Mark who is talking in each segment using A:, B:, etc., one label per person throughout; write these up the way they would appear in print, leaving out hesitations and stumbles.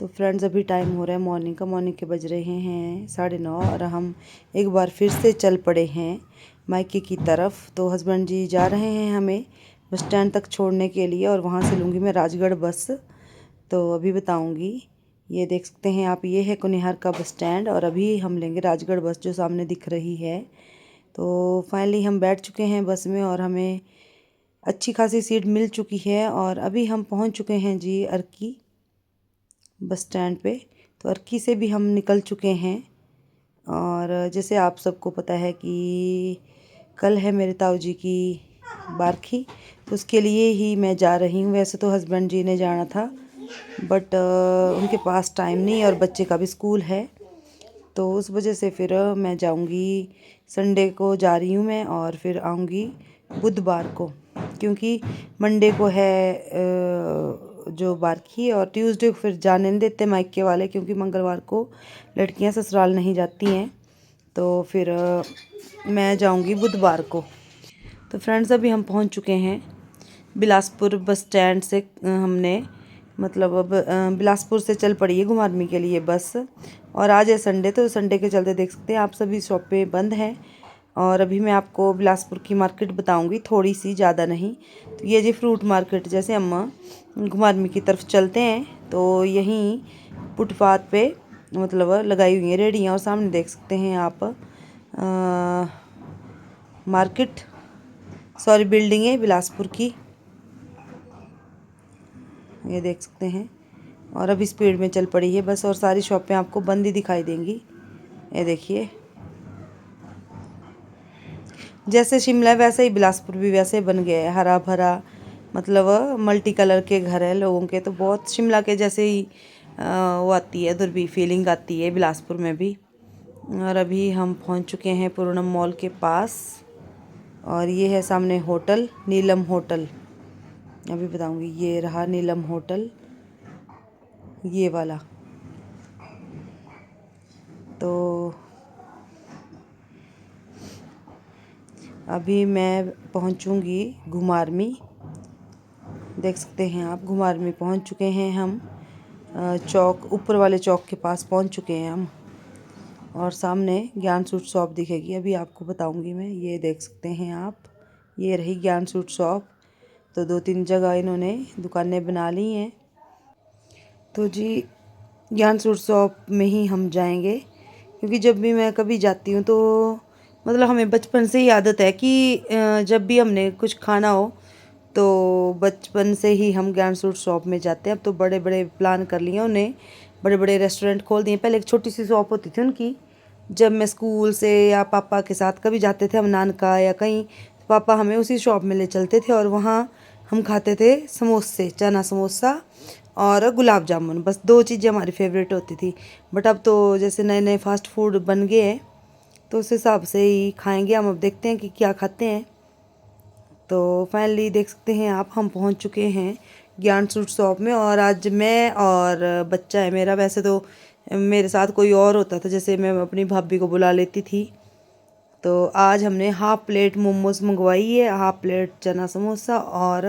A: तो फ्रेंड्स अभी टाइम हो रहा है मॉर्निंग के बज रहे हैं 9:30 और हम एक बार फिर से चल पड़े हैं मायके की तरफ। तो हस्बैंड जी जा रहे हैं हमें बस स्टैंड तक छोड़ने के लिए और वहाँ से लूँगी मैं राजगढ़ बस। तो अभी बताऊँगी। ये देख सकते हैं आप, ये है कुनिहार का बस स्टैंड और अभी हम लेंगे राजगढ़ बस जो सामने दिख रही है। तो फाइनली हम बैठ चुके हैं बस में और हमें अच्छी खासी सीट मिल चुकी है और अभी हम पहुंच चुके हैं जी अर्की बस स्टैंड पे। तो अर्की से भी हम निकल चुके हैं और जैसे आप सबको पता है कि कल है मेरे ताऊ जी की बारखी, तो उसके लिए ही मैं जा रही हूँ। वैसे तो हस्बैंड जी ने जाना था बट उनके पास टाइम नहीं और बच्चे का भी स्कूल है, तो उस वजह से फिर मैं जाऊंगी। संडे को जा रही हूँ मैं और फिर आऊँगी बुधवार को, क्योंकि मंडे को है जो बारखी और ट्यूसडे को फिर जाने नहीं देते मायके वाले, क्योंकि मंगलवार को लड़कियां ससुराल नहीं जाती हैं। तो फिर मैं जाऊंगी बुधवार को। तो फ्रेंड्स अभी हम पहुंच चुके हैं बिलासपुर बस स्टैंड से। हमने मतलब अब बिलासपुर से चल पड़ी है घुमारवी के लिए बस। और आज है संडे, तो संडे के चलते देख सकते हैं आप सभी शॉपें बंद हैं। और अभी मैं आपको बिलासपुर की मार्केट बताऊंगी, थोड़ी सी, ज़्यादा नहीं। तो ये जी फ्रूट मार्केट, जैसे हम घुमारवी की तरफ चलते हैं तो यहीं फुटपाथ पे मतलब लगाई हुई है रेहड़ियाँ और सामने देख सकते हैं आप मार्केट, सॉरी बिल्डिंग है बिलासपुर की, ये देख सकते हैं। और अभी स्पीड में चल पड़ी है बस और सारी शॉपें आपको बंद ही दिखाई देंगी। ये देखिए, जैसे शिमला वैसे ही बिलासपुर भी वैसे बन गया है, हरा भरा, मतलब मल्टी कलर के घर हैं लोगों के। तो बहुत शिमला के जैसे ही वो आती है, उधर भी फीलिंग आती है बिलासपुर में भी। और अभी हम पहुंच चुके हैं पूर्णम मॉल के पास और ये है सामने होटल नीलम होटल। अभी बताऊंगी, ये रहा नीलम होटल, ये वाला। तो अभी मैं पहुंचूंगी घुमारवी, देख सकते हैं आप घुमारवी पहुंच चुके हैं हम। चौक, ऊपर वाले चौक के पास पहुंच चुके हैं हम और सामने ज्ञान सूट शॉप दिखेगी, अभी आपको बताऊंगी मैं। ये देख सकते हैं आप, ये रही ज्ञान सूट शॉप। तो 2-3 जगह इन्होंने दुकानें बना ली हैं। तो जी ज्ञान सूट शॉप में ही हम जाएंगे, क्योंकि जब भी मैं कभी जाती हूँ तो मतलब हमें बचपन से ही आदत है कि जब भी हमने कुछ खाना हो तो बचपन से ही हम ज्ञान सूट शॉप में जाते हैं। अब तो बड़े बड़े प्लान कर लिए उन्हें, बड़े बड़े रेस्टोरेंट खोल दिए। पहले एक छोटी सी शॉप होती थी उनकी, जब मैं स्कूल से या पापा के साथ कभी जाते थे हम नानका या कहीं, तो पापा हमें उसी शॉप में ले चलते थे और वहाँ हम खाते थे समोसे, चना समोसा और गुलाब जामुन। बस 2 चीज़ें हमारी फेवरेट होती थी। बट अब तो जैसे नए नए फास्ट फूड बन गए हैं तो उस हिसाब से ही खाएंगे हम। अब देखते हैं कि क्या खाते हैं। तो फाइनली देख सकते हैं आप, हम पहुंच चुके हैं ज्ञान सूट शॉप में। और आज मैं और बच्चा है मेरा, वैसे तो मेरे साथ कोई और होता था, जैसे मैं अपनी भाभी को बुला लेती थी। तो आज हमने हाफ प्लेट मोमोज मंगवाई है, हाफ प्लेट चना समोसा और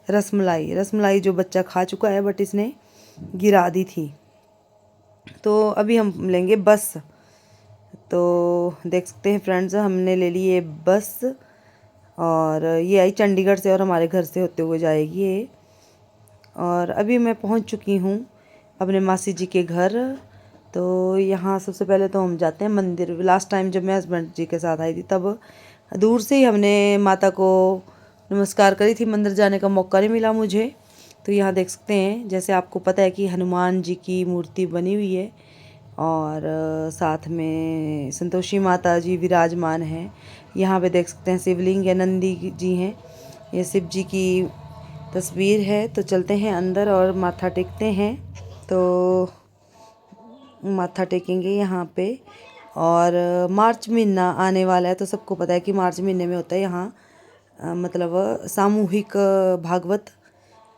A: रसमलाई। रसमलाई जो बच्चा खा चुका है बट इसने गिरा दी थी। तो अभी हम लेंगे बस। तो देख सकते हैं फ्रेंड्स, हमने ले ली है बस और ये आई चंडीगढ़ से और हमारे घर से होते हुए जाएगी ये। और अभी मैं पहुंच चुकी हूँ अपने मासी जी के घर। तो यहाँ सबसे पहले तो हम जाते हैं मंदिर। लास्ट टाइम जब मैं हस्बैंड जी के साथ आई थी तब दूर से ही हमने माता को नमस्कार करी थी, मंदिर जाने का मौका नहीं मिला मुझे। तो यहाँ देख सकते हैं, जैसे आपको पता है कि हनुमान जी की मूर्ति बनी हुई है और साथ में संतोषी माता जी विराजमान हैं। यहाँ पे देख सकते हैं शिवलिंग है, नंदी जी हैं, ये शिव जी की तस्वीर है। तो चलते हैं अंदर और माथा टेकते हैं। तो माथा टेकेंगे यहाँ पे। और मार्च महीना आने वाला है, तो सबको पता है कि मार्च महीने में होता है यहाँ मतलब सामूहिक भागवत।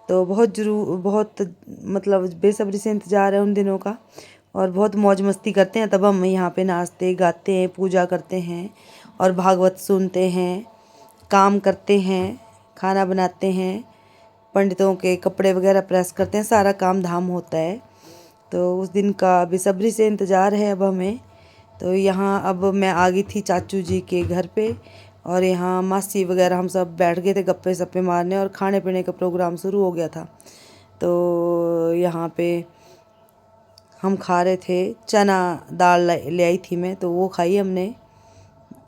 A: तो बहुत मतलब बेसब्री से इंतज़ार है उन दिनों का और बहुत मौज मस्ती करते हैं। तब हम यहाँ पे नाचते गाते हैं, पूजा करते हैं और भागवत सुनते हैं, काम करते हैं, खाना बनाते हैं, पंडितों के कपड़े वगैरह प्रेस करते हैं, सारा काम धाम होता है। तो उस दिन का बेसब्री से इंतज़ार है अब हमें। तो यहाँ अब मैं आ गई थी चाचू जी के घर पे, और यहाँ मासी वगैरह हम सब बैठ गए थे गप्पे सप्पे मारने, और खाने पीने का प्रोग्राम शुरू हो गया था। तो यहाँ पे हम खा रहे थे, चना दाल ले आई थी मैं, तो वो खाई हमने।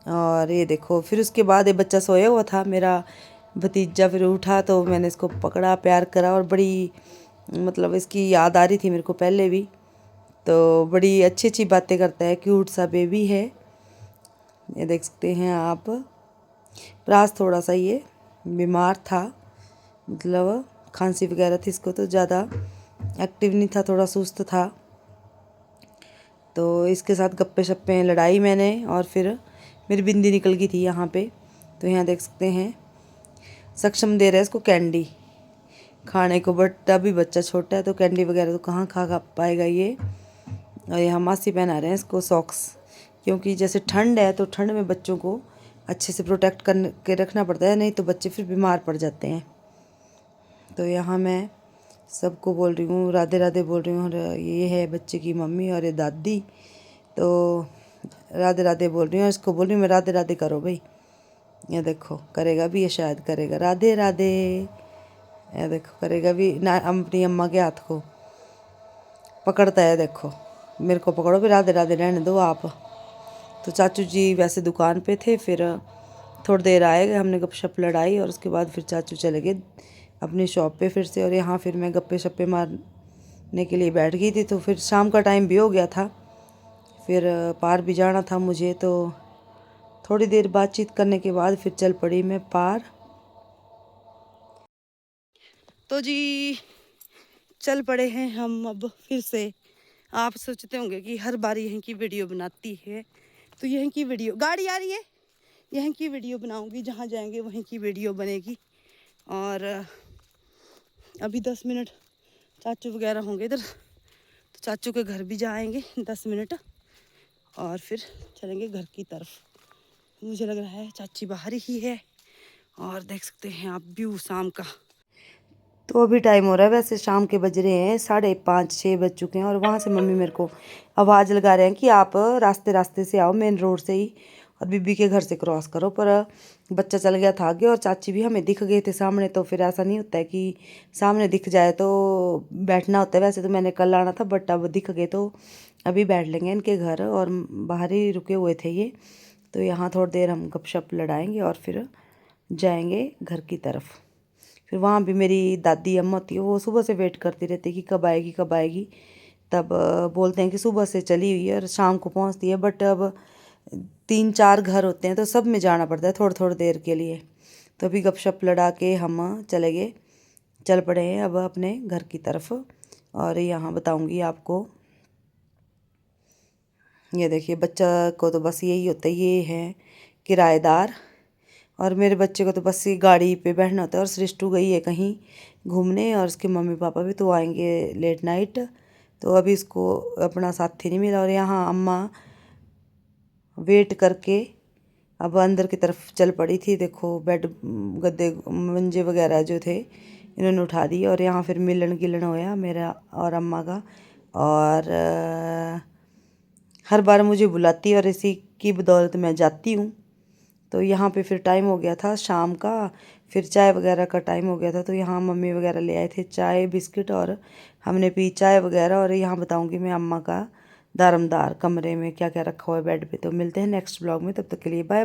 A: और ये देखो, फिर उसके बाद ये बच्चा सोया हुआ था मेरा भतीजा, फिर उठा तो मैंने इसको पकड़ा, प्यार करा, और बड़ी मतलब इसकी याद आ रही थी मेरे को पहले भी। तो बड़ी अच्छी अच्छी बातें करता है, क्यूट सा बेबी है, ये देख सकते हैं आप। प्रास थोड़ा सा ये बीमार था, मतलब खांसी वगैरह थी इसको, तो ज़्यादा एक्टिव नहीं था, थोड़ा सुस्त था। तो इसके साथ गप्पे शप्पे लड़ाई मैंने, और फिर मेरी बिंदी निकल गई थी यहाँ पे। तो यहाँ देख सकते हैं सक्षम दे रहा है इसको कैंडी खाने को, बट अभी बच्चा छोटा है तो कैंडी वगैरह तो कहाँ खा पाएगा ये। और यहाँ मासी पहना रहे हैं इसको सॉक्स, क्योंकि जैसे ठंड है तो ठंड में बच्चों को अच्छे से प्रोटेक्ट कर के रखना पड़ता है, नहीं तो बच्चे फिर बीमार पड़ जाते हैं। तो यहाँ मैं सबको बोल रही हूँ राधे राधे बोल रही हूँ, और ये है बच्चे की मम्मी और ये दादी। तो राधे राधे बोल रही हूँ, इसको बोल रही हूँ मैं राधे राधे करो भाई। ये देखो करेगा भी, ये शायद करेगा राधे राधे, ये देखो करेगा भी ना, अपनी अम्मा के हाथ को पकड़ता है, देखो मेरे को पकड़ो भी, राधे राधे रहने दो आप। तो चाचू जी वैसे दुकान पे थे, फिर थोड़ी देर आए, हमने गपशप लड़ाई, और उसके बाद फिर चाचू चले गए अपनी शॉप पे फिर से। और यहाँ फिर मैं गप्पे शप्पे मारने के लिए बैठ गई थी। तो फिर शाम का टाइम भी हो गया था, फिर पार भी जाना था मुझे। तो थोड़ी देर बातचीत करने के बाद फिर चल पड़ी मैं पार। तो जी चल पड़े हैं हम अब फिर से। आप सोचते होंगे कि हर बार यहीं की वीडियो बनाती है, तो यहीं की वीडियो, गाड़ी आ रही है, यहीं की वीडियो बनाऊंगी, जहाँ जाएंगे वहीं की वीडियो बनेगी। और अभी 10 मिनट चाचू वगैरह होंगे इधर, तो चाचू के घर भी जाएंगे 10 मिनट, और फिर चलेंगे घर की तरफ। मुझे लग रहा है चाची बाहर ही है, और देख सकते हैं आप व्यू शाम का। तो अभी टाइम हो रहा है, वैसे शाम के बज रहे हैं 5:30-6 बज चुके हैं, और वहाँ से मम्मी मेरे को आवाज़ लगा रहे हैं कि आप रास्ते रास्ते से आओ, मेन रोड से ही, और बीबी के घर से क्रॉस करो। पर बच्चा चल गया था आगे, और चाची भी हमें दिख गए थे सामने। तो फिर ऐसा नहीं होता है कि सामने दिख जाए तो बैठना होता है, वैसे तो मैंने कल आना था, बट अब दिख गए तो अभी बैठ लेंगे इनके घर, और बाहर ही रुके हुए थे ये। तो यहाँ थोड़ी देर हम गपशप लड़ाएंगे, और फिर जाएंगे घर की तरफ। फिर वहाँ भी मेरी दादी अम्मा होती है, वो सुबह से वेट करती रहती है कि कब आएगी कब आएगी। तब बोलते हैं कि सुबह से चली हुई है और शाम को पहुँचती है, बट अब 3-4 घर होते हैं तो सब में जाना पड़ता है थोड़ी थोड़ी देर के लिए। तो अभी गपशप लड़ा के हम चल पड़े हैं अब अपने घर की तरफ। और यहाँ बताऊँगी आपको, ये देखिए बच्चा को तो बस यही होता है, ये है किराएदार, और मेरे बच्चे को तो बस ये गाड़ी पे बैठना होता है। और सृष्टु गई है कहीं घूमने, और उसके मम्मी पापा भी तो आएंगे लेट नाइट, तो अभी इसको अपना साथी नहीं मिला। और यहाँ अम्मा वेट करके अब अंदर की तरफ चल पड़ी थी। देखो बेड गद्दे मंजे वगैरह जो थे इन्होंने उठा दिए, और यहाँ फिर मिलन गिलन होया मेरा और अम्मा का। और हर बार मुझे बुलाती है, और इसी की बदौलत मैं जाती हूँ। तो यहाँ पे फिर टाइम हो गया था शाम का, फिर चाय वगैरह का टाइम हो गया था। तो यहाँ मम्मी वगैरह ले आए थे चाय बिस्किट, और हमने पी चाय वगैरह। और यहाँ बताऊँगी मैं अम्मा का दारमदार कमरे में क्या क्या रखा हुआ है बेड पे। तो मिलते हैं नेक्स्ट ब्लॉग में, तब तक के लिए बाय बाय।